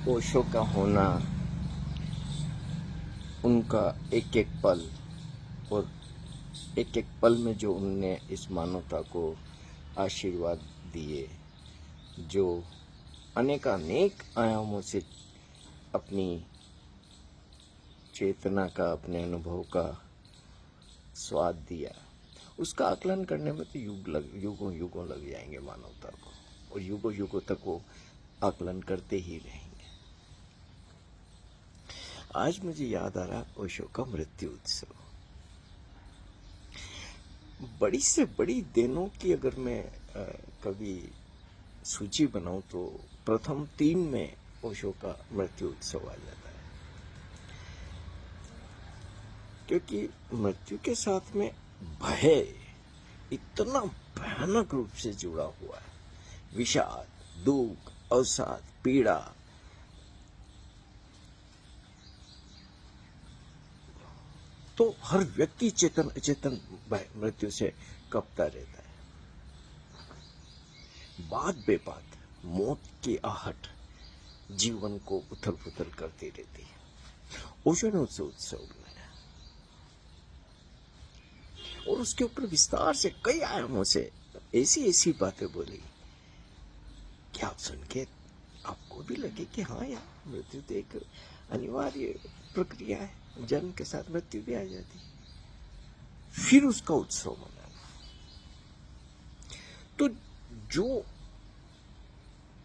ओशो का होना, उनका एक एक पल और एक एक पल में जो उनने इस मानवता को आशीर्वाद दिए, जो अनेकानेक आयामों से अपनी चेतना का, अपने अनुभव का स्वाद दिया, उसका आकलन करने में तो युगों युगों लग जाएंगे मानवता को, और युगों युगों तक वो आकलन करते ही रहेंगे। आज मुझे याद आ रहा ओशो का मृत्यु उत्सव। बड़ी से बड़ी देनों की अगर मैं कभी सूची बनाऊं तो प्रथम 3 में ओशो का मृत्यु उत्सव आ जाता है, क्योंकि मृत्यु के साथ में भय इतना भयानक रूप से जुड़ा हुआ है। विषाद, दुख, अवसाद, पीड़ा, तो हर व्यक्ति चेतन अचेतन मृत्यु से कपता रहता है। बात बेबात मौत की आहट जीवन को उथल पुथल करती रहती है। ओशो ने उससे उत्सव बनाया और उसके ऊपर विस्तार से कई आयामों से ऐसी ऐसी बातें बोली कि आप सुन के आपको भी लगे कि हाँ यार, मृत्यु तो एक अनिवार्य प्रक्रिया है, जन्म के साथ मृत्यु भी आ जाती है। फिर उसका उत्सव मनाना, तो जो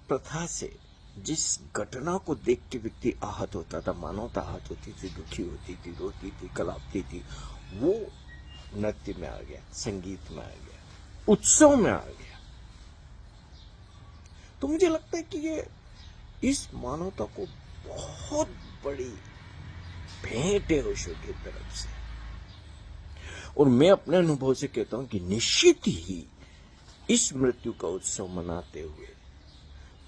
प्रथा से जिस घटना को देख के व्यक्ति आहत होता था, मानवता आहत होती थी, दुखी होती थी, रोती थी, कलापती थी, वो नृत्य में आ गया, संगीत में आ गया, उत्सव में आ गया। तो मुझे लगता है कि ये इस मानवता को बहुत बड़ी भेंट है ओशो की तरफ से। और मैं अपने अनुभव से कहता हूं कि निश्चित ही इस मृत्यु का उत्सव मनाते हुए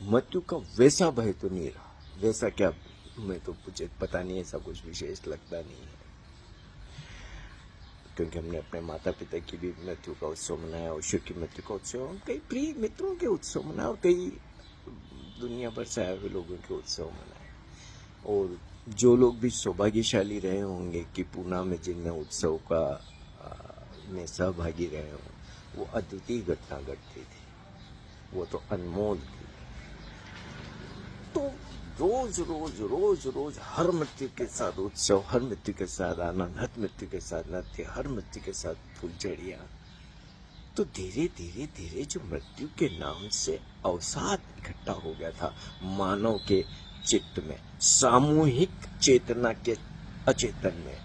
मृत्यु का वैसा भय तो नहीं रहा, वैसा क्या, मैं तो मुझे पता नहीं, ऐसा कुछ विशेष लगता नहीं है, क्योंकि हमने अपने माता पिता की भी मृत्यु का उत्सव मनाया, ओशो की मृत्यु का उत्सव, हम कई प्रिय मित्रों के उत्सव मनाए और कई दुनिया भर से आए हुए लोगों के उत्सव मनाए। और जो लोग भी सौभाग्यशाली रहे होंगे कि पूना में जिनमें उत्सव का में सहभागी रहे हों, वो अद्वितीय घटना घटती थी, वो तो अनमोल थी। तो रोज रोज रोज रोज हर मृत्यु के साथ उत्सव, हर मृत्यु के साथ आनंद, हर मृत्यु के साथ नृत्य, हर मृत्यु के साथ फुलझड़ियां। तो धीरे धीरे धीरे जो मृत्यु के नाम से अवसाद इकट्ठा हो गया था मानव के चित्त में, सामूहिक चेतना के अचेतन में,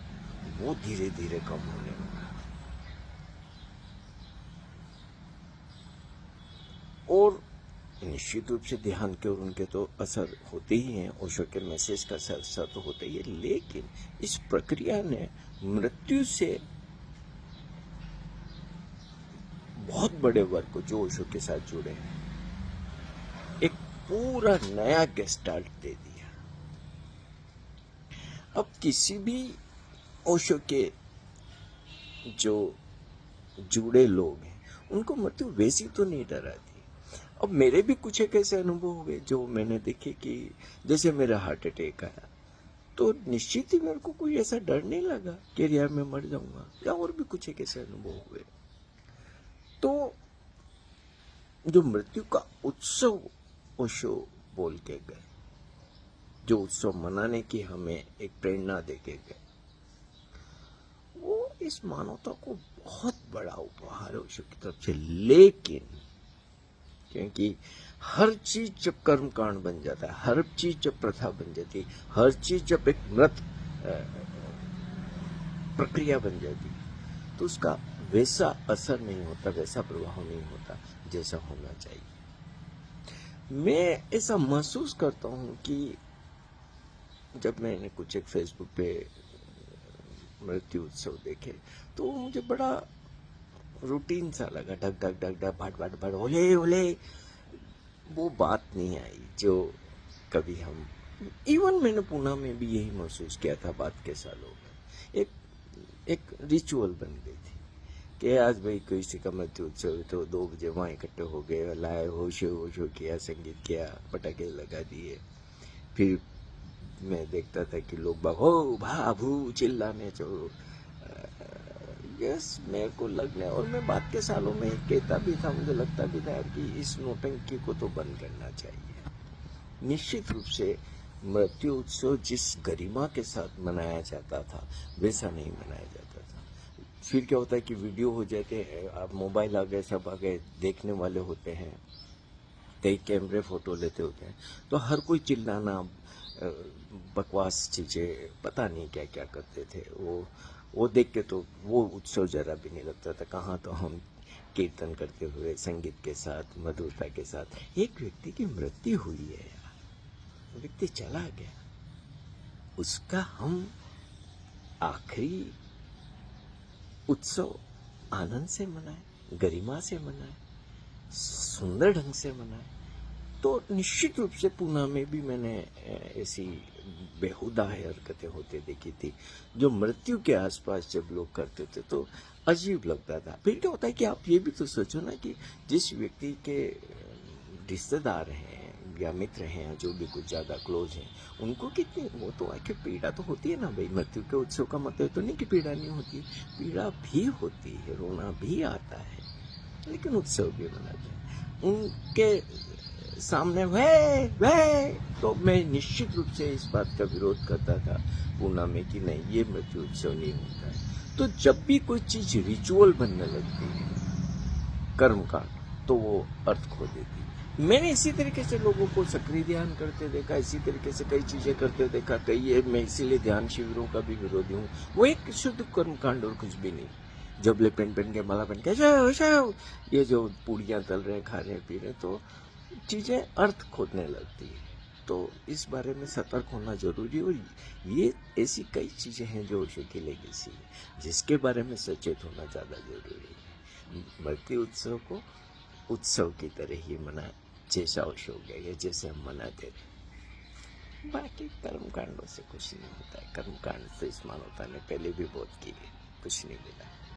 वो धीरे धीरे कम होने लगा। और निश्चित रूप से ध्यान के और उनके तो असर होते ही हैं, ओशो के मैसेज का असर तो होता ही है, लेकिन इस प्रक्रिया ने मृत्यु से बहुत बड़े वर्ग को जो ओशो के साथ जुड़े हैं एक पूरा नया गेस्टाल्ट दे दिया। अब किसी भी ओशो के जो जुड़े लोग हैं उनको मृत्यु वैसी तो नहीं डराती। अब मेरे भी कुछ एक ऐसे अनुभव हुए जो मैंने देखे कि जैसे मेरा हार्ट अटैक आया तो निश्चित ही मेरे को कोई ऐसा डर नहीं लगा कि यार मैं मर जाऊंगा, या और भी कुछ एक ऐसे अनुभव हुए। तो जो मृत्यु का उत्सव ओशो बोल के गए, जो उत्सव मनाने की हमें एक प्रेरणा दे के गए, वो इस मानवता को बहुत बड़ा उपहार है ओशो की तरफ से। लेकिन क्योंकि हर चीज जब कर्म कांड बन जाता है, हर चीज जब प्रथा बन जाती है, हर चीज जब एक मृत प्रक्रिया बन जाती है, तो उसका वैसा असर नहीं होता, वैसा प्रभाव नहीं होता जैसा होना चाहिए। मैं ऐसा महसूस करता हूं कि जब मैंने कुछ एक फेसबुक पे मृत्यु उत्सव देखे तो मुझे बड़ा रूटीन सा लगा, ढक ढक ढक ढक, भट भट भट, ओले ओले, वो बात नहीं आई जो कभी हम, इवन मैंने पूना में भी यही महसूस किया था, बात के सालों में एक रिचुअल बन गई थी कि आज भाई किसी का मृत्यु उत्सव तो 2 बजे वहां इकट्ठे हो गए, लाए, होशो होशो किया, संगीत किया, पटाखे लगा दिए, फिर मैं देखता था कि लोग हो भाभू चिल्लाने जो यस मेरे को लगने, और मैं बाद के सालों में कहता भी था, मुझे लगता भी था कि इस नौटंकी को तो बंद करना चाहिए। निश्चित रूप से मृत्यु उत्सव जिस गरिमा के साथ मनाया जाता था वैसा नहीं मनाया जाता था। फिर क्या होता है कि वीडियो हो जाते हैं, आप मोबाइल आ गए, सब आ गए, देखने वाले होते हैं, कई कैमरे फोटो लेते होते हैं, तो हर कोई चिल्लाना, बकवास चीजें, पता नहीं क्या क्या करते थे। वो देख के तो वो उत्सव जरा भी नहीं लगता था। कहाँ तो हम कीर्तन करते हुए संगीत के साथ, मधुरता के साथ। एक व्यक्ति की मृत्यु हुई है यार, व्यक्ति चला गया, उसका हम आखिरी उत्सव आनंद से मनाए, गरिमा से मनाए, सुंदर ढंग से मनाए। तो निश्चित रूप से पूना में भी मैंने ऐसी बेहुदा हरकतें होते देखी थी, जो मृत्यु के आसपास जब लोग करते थे तो अजीब लगता था। फिर क्या होता है कि आप ये भी तो सोचो ना कि जिस व्यक्ति के रिश्तेदार हैं या मित्र हैं, जो भी कुछ ज्यादा क्लोज हैं, उनको कितनी वो तो आखिर पीड़ा तो होती है ना भाई। मृत्यु के उत्सव का मतलब तो नहीं कि पीड़ा नहीं होती, पीड़ा भी होती है, रोना भी आता है, लेकिन उत्सव भी मनाते हैं उनके सामने वे तो मैं निश्चित रूप से इस बात का विरोध करता था पूना में कि नहीं, ये मृत्यु उत्सव नहीं होता है। तो जब भी कोई चीज रिचुअल बनने लगती है, कर्म का, तो वो अर्थ खो देती है। मैंने इसी तरीके से लोगों को सक्रिय ध्यान करते देखा, इसी तरीके से कई चीजें करते देखा, कई मैं इसीलिए ध्यान शिविरों का भी विरोधी हूँ। वो एक शुद्ध कर्म कांड और कुछ भी नहीं। जबले पहन के, माला पहन के जाओ, ये जो पूड़ियाँ तल रहे, खा रहे, पी रहे, तो चीजें अर्थ खोदने लगती है। तो इस बारे में सतर्क होना जरूरी है। और ये ऐसी कई चीजें हैं जो ओशो की लेगेसी है, जिसके बारे में सचेत होना ज्यादा जरूरी है। मृत्यु उत्सव को उत्सव की तरह ही मना, जैसा ओशो गया, जैसे हम मनाते रहे। बाकी कर्मकांडों से कुछ नहीं होता है। कर्मकांड से इस मानवता ने पहले भी बहुत किए, कुछ नहीं मिला।